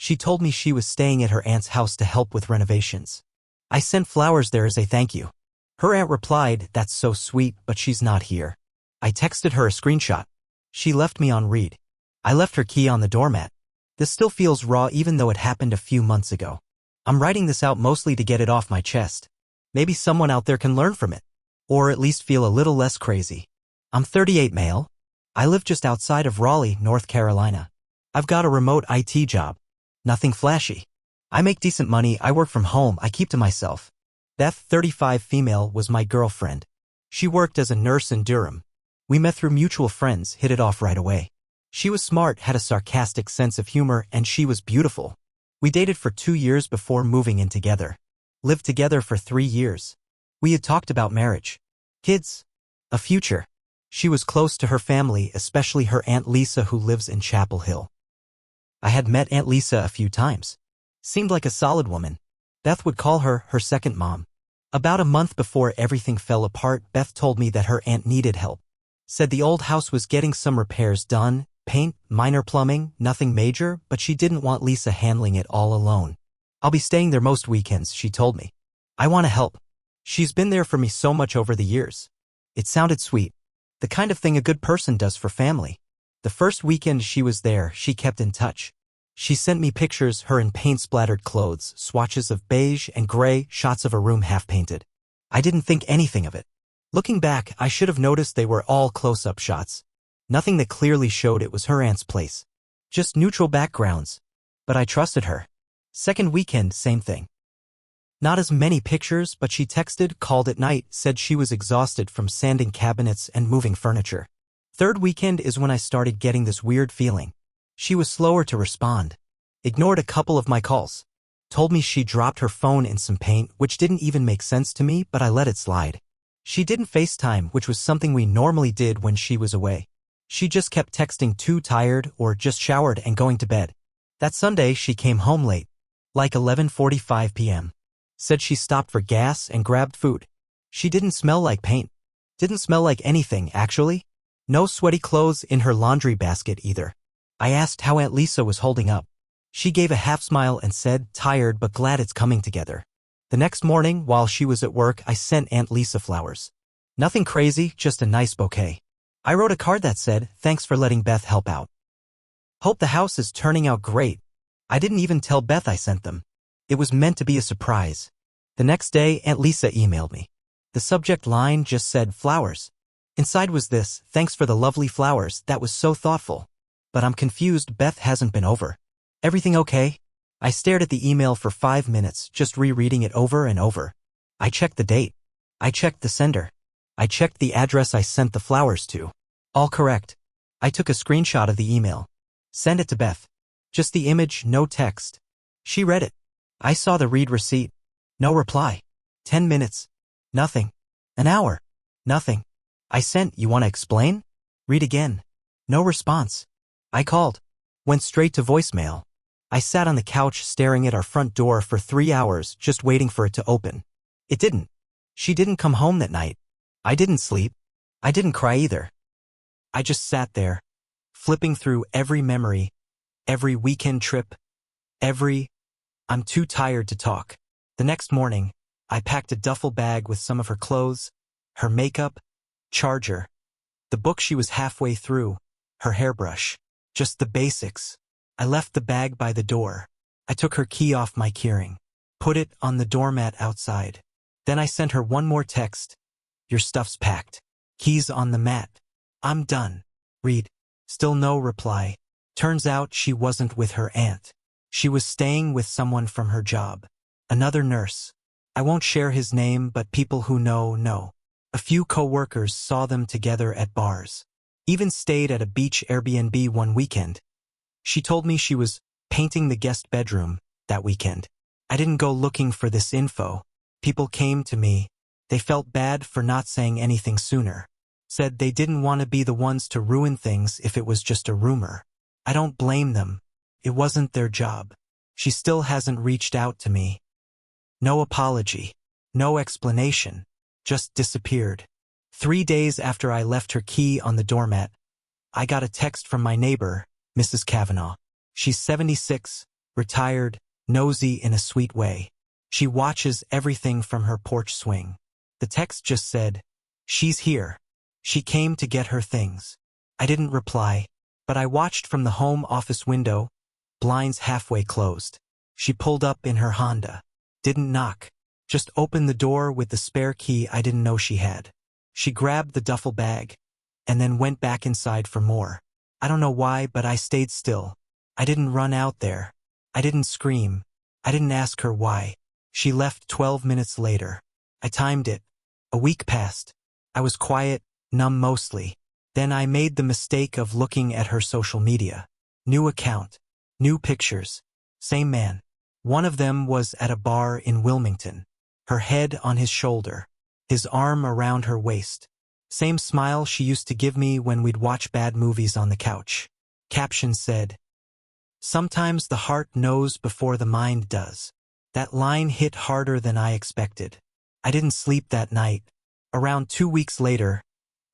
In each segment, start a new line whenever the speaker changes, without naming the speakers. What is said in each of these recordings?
She told me she was staying at her aunt's house to help with renovations. I sent flowers there as a thank you. Her aunt replied, "That's so sweet, but she's not here." I texted her a screenshot. She left me on read. I left her key on the doormat. This still feels raw even though it happened a few months ago. I'm writing this out mostly to get it off my chest. Maybe someone out there can learn from it. Or at least feel a little less crazy. I'm 38 male. I live just outside of Raleigh, North Carolina. I've got a remote IT job. Nothing flashy. I make decent money, I work from home, I keep to myself. Beth, 35 female, was my girlfriend. She worked as a nurse in Durham. We met through mutual friends, hit it off right away. She was smart, had a sarcastic sense of humor, and she was beautiful. We dated for 2 years before moving in together. Lived together for 3 years. We had talked about marriage. Kids. A future. She was close to her family, especially her Aunt Lisa who lives in Chapel Hill. I had met Aunt Lisa a few times. Seemed like a solid woman. Beth would call her her second mom. About a month before everything fell apart, Beth told me that her aunt needed help. Said the old house was getting some repairs done, paint, minor plumbing, nothing major, but she didn't want Lisa handling it all alone. I'll be staying there most weekends, she told me. I want to help. She's been there for me so much over the years. It sounded sweet. The kind of thing a good person does for family. The first weekend she was there, she kept in touch. She sent me pictures, her in paint-splattered clothes, swatches of beige and gray, shots of a room half-painted. I didn't think anything of it. Looking back, I should have noticed they were all close-up shots. Nothing that clearly showed it was her aunt's place. Just neutral backgrounds. But I trusted her. Second weekend, same thing. Not as many pictures, but she texted, called at night, said she was exhausted from sanding cabinets and moving furniture. Third weekend is when I started getting this weird feeling. She was slower to respond. Ignored a couple of my calls. Told me she dropped her phone in some paint, which didn't even make sense to me, but I let it slide. She didn't FaceTime, which was something we normally did when she was away. She just kept texting too tired or just showered and going to bed. That Sunday, she came home late. Like 11:45 p.m. Said she stopped for gas and grabbed food. She didn't smell like paint. Didn't smell like anything, actually. No sweaty clothes in her laundry basket either. I asked how Aunt Lisa was holding up. She gave a half smile and said, tired but glad it's coming together. The next morning, while she was at work, I sent Aunt Lisa flowers. Nothing crazy, just a nice bouquet. I wrote a card that said, "Thanks for letting Beth help out. Hope the house is turning out great." I didn't even tell Beth I sent them. It was meant to be a surprise. The next day, Aunt Lisa emailed me. The subject line just said, "Flowers." Inside was this, "Thanks for the lovely flowers, that was so thoughtful. But I'm confused, Beth hasn't been over. Everything okay?" I stared at the email for 5 minutes, just rereading it over and over. I checked the date. I checked the sender. I checked the address I sent the flowers to. All correct. I took a screenshot of the email. Sent it to Beth. Just the image, no text. She read it. I saw the read receipt. No reply. 10 minutes. Nothing. An hour. Nothing. I sent, "You want to explain?" Read again. No response. I called. Went straight to voicemail. I sat on the couch staring at our front door for 3 hours, just waiting for it to open. It didn't. She didn't come home that night. I didn't sleep. I didn't cry either. I just sat there, flipping through every memory, every weekend trip, I'm too tired to talk. The next morning, I packed a duffel bag with some of her clothes, her makeup, charger, the book she was halfway through, her hairbrush, just the basics. I left the bag by the door. I took her key off my keyring, put it on the doormat outside. Then I sent her one more text. "Your stuff's packed. Keys on the mat. I'm done." Read. Still no reply. Turns out she wasn't with her aunt. She was staying with someone from her job. Another nurse. I won't share his name, but people who know. A few co-workers saw them together at bars. Even stayed at a beach Airbnb one weekend. She told me she was painting the guest bedroom that weekend. I didn't go looking for this info. People came to me. They felt bad for not saying anything sooner. Said they didn't want to be the ones to ruin things if it was just a rumor. I don't blame them. It wasn't their job. She still hasn't reached out to me. No apology. No explanation. Just disappeared. 3 days after I left her key on the doormat, I got a text from my neighbor, Mrs. Kavanaugh. She's 76, retired, nosy in a sweet way. She watches everything from her porch swing. The text just said, "She's here. She came to get her things." I didn't reply, but I watched from the home office window, blinds halfway closed. She pulled up in her Honda. Didn't knock. Just opened the door with the spare key I didn't know she had. She grabbed the duffel bag, and then went back inside for more. I don't know why, but I stayed still. I didn't run out there. I didn't scream. I didn't ask her why. She left 12 minutes later. I timed it. A week passed. I was quiet, numb mostly. Then I made the mistake of looking at her social media. New account. New pictures. Same man. One of them was at a bar in Wilmington. Her head on his shoulder. His arm around her waist. Same smile she used to give me when we'd watch bad movies on the couch. Caption said, "Sometimes the heart knows before the mind does." That line hit harder than I expected. I didn't sleep that night. Around 2 weeks later,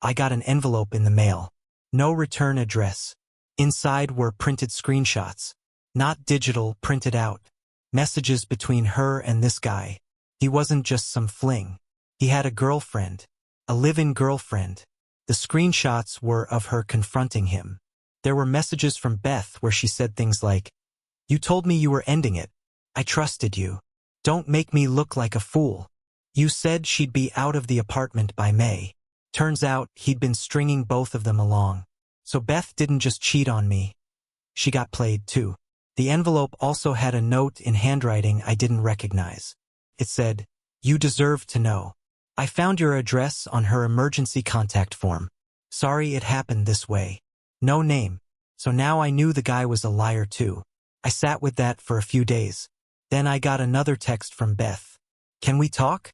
I got an envelope in the mail. No return address. Inside were printed screenshots. Not digital, printed out. Messages between her and this guy. He wasn't just some fling. He had a girlfriend. A live-in girlfriend. The screenshots were of her confronting him. There were messages from Beth where she said things like, "You told me you were ending it. I trusted you. Don't make me look like a fool. You said she'd be out of the apartment by May." Turns out he'd been stringing both of them along. So Beth didn't just cheat on me. She got played too. The envelope also had a note in handwriting I didn't recognize. It said, "You deserve to know. I found your address on her emergency contact form. Sorry it happened this way." No name. So now I knew the guy was a liar too. I sat with that for a few days. Then I got another text from Beth. "Can we talk?"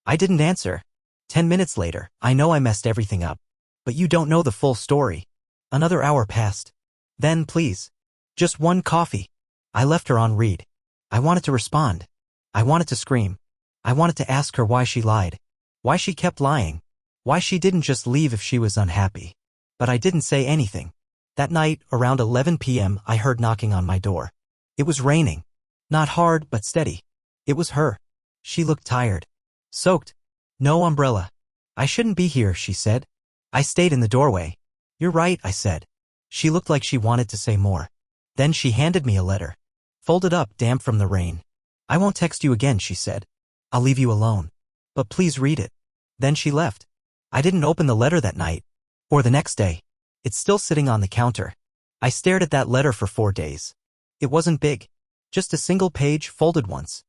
I didn't answer. 10 minutes later, "I know I messed everything up, but you don't know the full story." Another hour passed. "Then, please. Just one coffee." I left her on read. I wanted to respond. I wanted to scream. I wanted to ask her why she lied. Why she kept lying. Why she didn't just leave if she was unhappy. But I didn't say anything. That night, around 11 p.m., I heard knocking on my door. It was raining. Not hard, but steady. It was her. She looked tired. Soaked. No umbrella. "I shouldn't be here," she said. I stayed in the doorway. "You're right," I said. She looked like she wanted to say more. Then she handed me a letter. Folded up, damp from the rain. "I won't text you again," she said. "I'll leave you alone. But please read it." Then she left. I didn't open the letter that night. Or the next day. It's still sitting on the counter. I stared at that letter for 4 days. It wasn't big. Just a single page, folded once.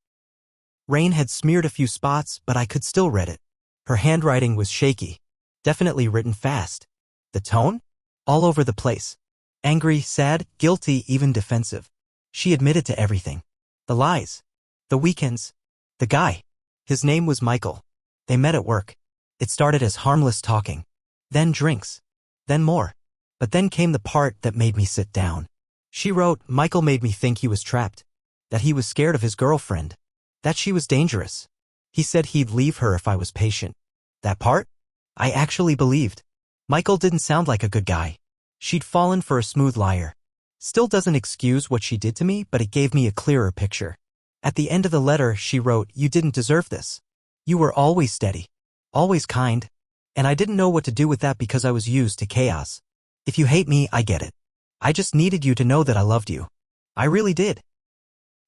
Rain had smeared a few spots, but I could still read it. Her handwriting was shaky. Definitely written fast. The tone? All over the place. Angry, sad, guilty, even defensive. She admitted to everything. The lies. The weekends. The guy. His name was Michael. They met at work. It started as harmless talking. Then drinks. Then more. But then came the part that made me sit down. She wrote, "Michael made me think he was trapped. That he was scared of his girlfriend. That she was dangerous. He said he'd leave her if I was patient." That part? I actually believed. Michael didn't sound like a good guy. She'd fallen for a smooth liar. Still doesn't excuse what she did to me, but it gave me a clearer picture. At the end of the letter, she wrote, "You didn't deserve this. You were always steady. Always kind. And I didn't know what to do with that because I was used to chaos. If you hate me, I get it. I just needed you to know that I loved you. I really did."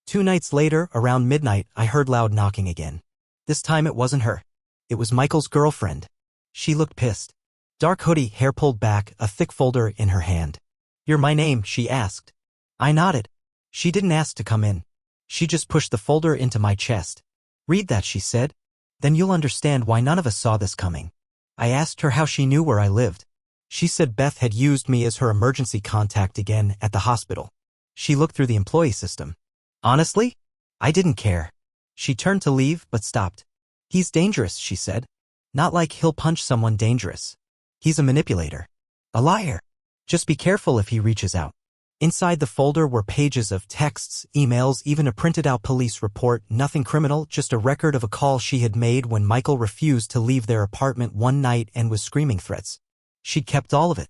2 nights later, around midnight, I heard loud knocking again. This time it wasn't her. It was Michael's girlfriend. She looked pissed. Dark hoodie, hair pulled back, a thick folder in her hand. "You're my name?" she asked. I nodded. She didn't ask to come in. She just pushed the folder into my chest. "Read that," she said. "Then you'll understand why none of us saw this coming." I asked her how she knew where I lived. She said Beth had used me as her emergency contact again at the hospital. She looked through the employee system. Honestly, I didn't care. She turned to leave, but stopped. "He's dangerous," she said. "Not like he'll punch someone dangerous. He's a manipulator. A liar. Just be careful if he reaches out." Inside the folder were pages of texts, emails, even a printed-out police report, nothing criminal, just a record of a call she had made when Michael refused to leave their apartment one night and was screaming threats. She'd kept all of it.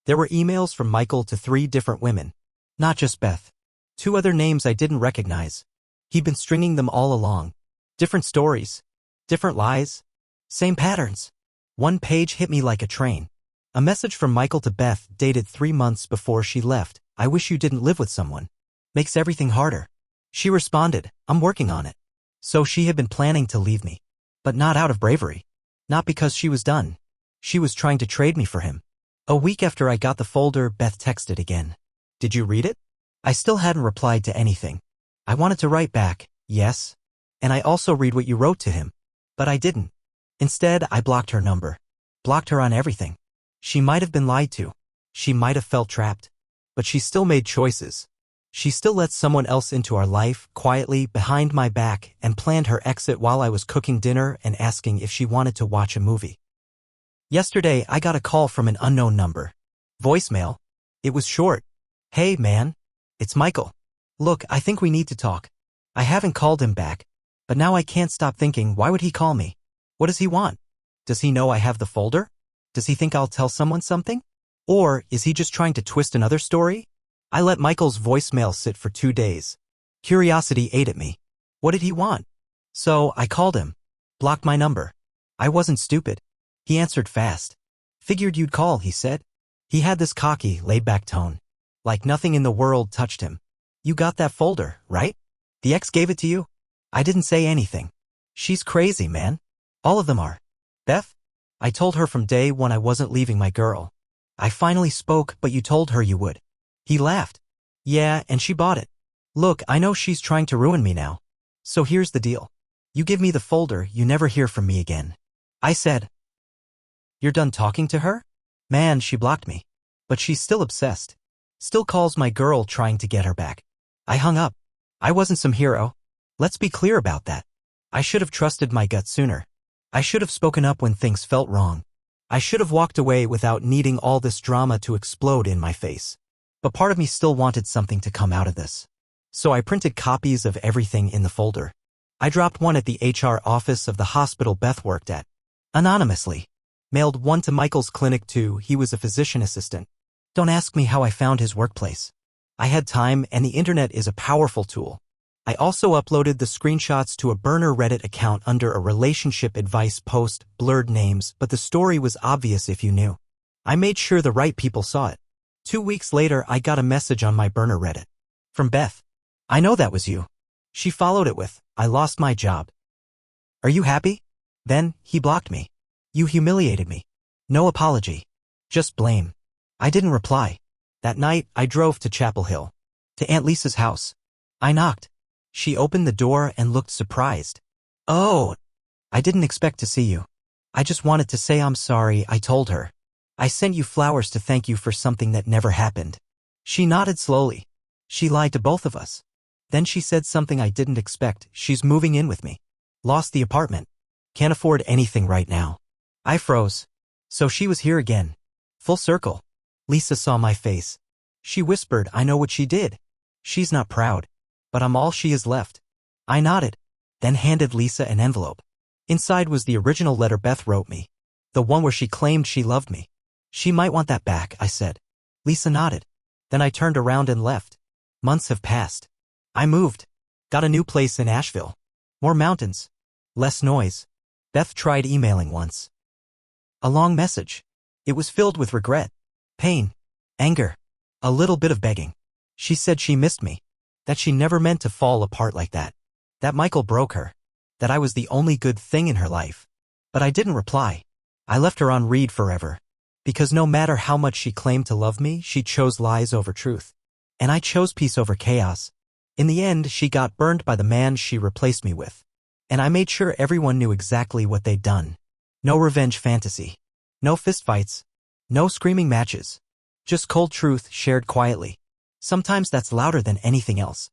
There were emails from Michael to 3 different women. Not just Beth. 2 other names I didn't recognize. He'd been stringing them all along. Different stories. Different lies. Same patterns. One page hit me like a train. A message from Michael to Beth dated 3 months before she left. I wish you didn't live with someone. Makes everything harder. She responded, I'm working on it. So she had been planning to leave me. But not out of bravery. Not because she was done. She was trying to trade me for him. A week after I got the folder, Beth texted again. Did you read it? I still hadn't replied to anything. I wanted to write back, yes. And I also read what you wrote to him. But I didn't. Instead, I blocked her number. Blocked her on everything. She might have been lied to. She might have felt trapped. But she still made choices. She still let someone else into our life, quietly, behind my back, and planned her exit while I was cooking dinner and asking if she wanted to watch a movie. Yesterday, I got a call from an unknown number. Voicemail. It was short. Hey, man. It's Michael. Look, I think we need to talk. I haven't called him back. But now I can't stop thinking, why would he call me? What does he want? Does he know I have the folder? Does he think I'll tell someone something? Or is he just trying to twist another story? I let Michael's voicemail sit for 2 days. Curiosity ate at me. What did he want? So I called him. Blocked my number. I wasn't stupid. He answered fast. Figured you'd call, he said. He had this cocky, laid-back tone. Like nothing in the world touched him. You got that folder, right? The ex gave it to you? I didn't say anything. She's crazy, man. All of them are. Beth? I told her from day one I wasn't leaving my girl. I finally spoke, but you told her you would. He laughed. Yeah, and she bought it. Look, I know she's trying to ruin me now. So here's the deal. You give me the folder, you never hear from me again. I said. You're done talking to her? Man, she blocked me. But she's still obsessed. Still calls my girl trying to get her back. I hung up. I wasn't some hero. Let's be clear about that. I should have trusted my gut sooner. I should have spoken up when things felt wrong. I should have walked away without needing all this drama to explode in my face. But part of me still wanted something to come out of this. So I printed copies of everything in the folder. I dropped one at the HR office of the hospital Beth worked at. Anonymously. Mailed one to Michael's clinic too. He was a physician assistant. Don't ask me how I found his workplace. I had time, and the internet is a powerful tool. I also uploaded the screenshots to a burner Reddit account under a relationship advice post, blurred names, but the story was obvious if you knew. I made sure the right people saw it. 2 weeks later, I got a message on my burner Reddit. From Beth. I know that was you. She followed it with, I lost my job. Are you happy? Then, he blocked me. You humiliated me. No apology. Just blame. I didn't reply. That night, I drove to Chapel Hill. To Aunt Lisa's house. I knocked. She opened the door and looked surprised. Oh, I didn't expect to see you. I just wanted to say I'm sorry, I told her. I sent you flowers to thank you for something that never happened. She nodded slowly. She lied to both of us. Then she said something I didn't expect. She's moving in with me. Lost the apartment. Can't afford anything right now. I froze. So she was here again. Full circle. Lisa saw my face. She whispered, I know what she did. She's not proud. But I'm all she is left. I nodded. Then handed Lisa an envelope. Inside was the original letter Beth wrote me. The one where she claimed she loved me. She might want that back, I said. Lisa nodded. Then I turned around and left. Months have passed. I moved. Got a new place in Asheville. More mountains. Less noise. Beth tried emailing once. A long message. It was filled with regret, pain, anger, a little bit of begging. She said she missed me. That she never meant to fall apart like that. That Michael broke her. That I was the only good thing in her life. But I didn't reply. I left her on read forever. Because no matter how much she claimed to love me, she chose lies over truth. And I chose peace over chaos. In the end, she got burned by the man she replaced me with. And I made sure everyone knew exactly what they'd done. No revenge fantasy. No fistfights. No screaming matches. Just cold truth shared quietly. Sometimes that's louder than anything else.